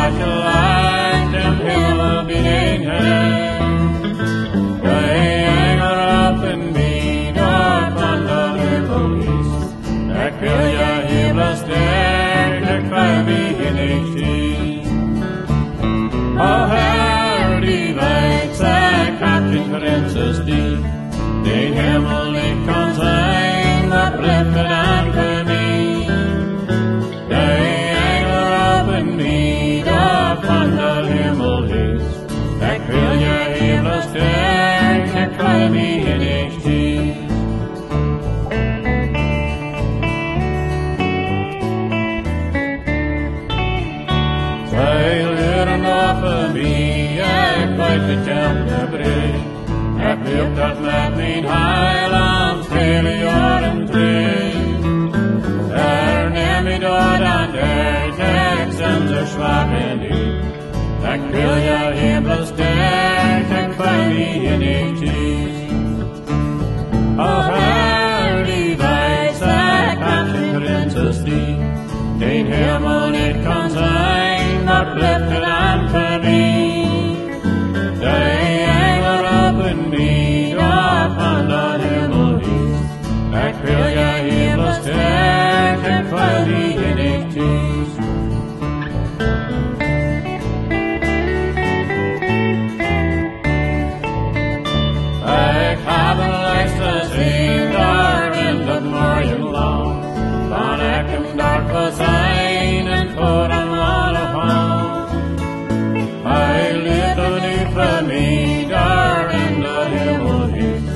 was je lijkt en helemaal binnen hem. De engel op en bieden van de hemel is. Ik wil je heel sterk, ik wil wie niet zien. O Herr, die weet, zij gaat in grenzen die. Den hemel niet kan zijn, maar blijft het aan voor mij. De engel op en bieden van de hemel is. Ik wil je heel sterk, ik wil wie niet zien. Zij leren over mij, ik weet het je brengt. Ik wil dat met mijn heiland vele jaren terug. Neem me door aan de tekst en zo zwak en diep. Ik wil je heel sterk, ik wil wie je niet zien. O Herr, die weet, zij gaat in grenzen die. Den hemel niet kan zijn, maar blijft het aan voor mij. De engel op en bieden van de hemel is. Ik wil je heel sterk, ik wil wie je niet is. Ik heb een lijst gezien daar in de morgenlang. Van ik hem daar voor zijn en voor een alle hand. Hij leert er nu voor mij daar in de hemel is.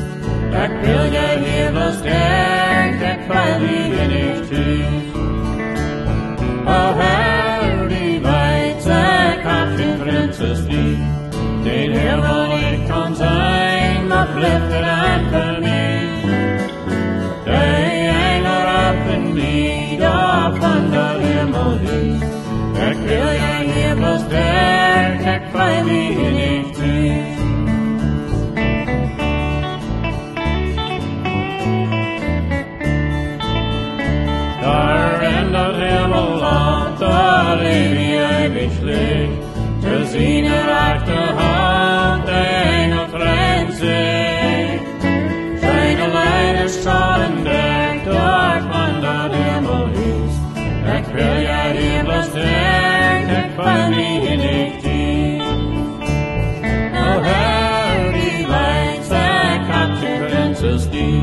Ik wil je heel sterk, ik wil wie je niet is. O Herr, die weet, zij gaat in grenzen die. Den hemel niet kan zijn, maar blijft het aan voor mij. De engel op en bieden van de hemel is. Ik wil je heel sterk, ik wil wie je niet is. Daar in dat hemelland, daar leef je eeuwig licht. Te zien er achterhand, de engel vreemd zich. Zijn leiders zullen dekt, door van dat hemel is. Ik wil je heel sterk, ik wil wie je niet is. O Herr, die weet, zij gaat in grenzen die.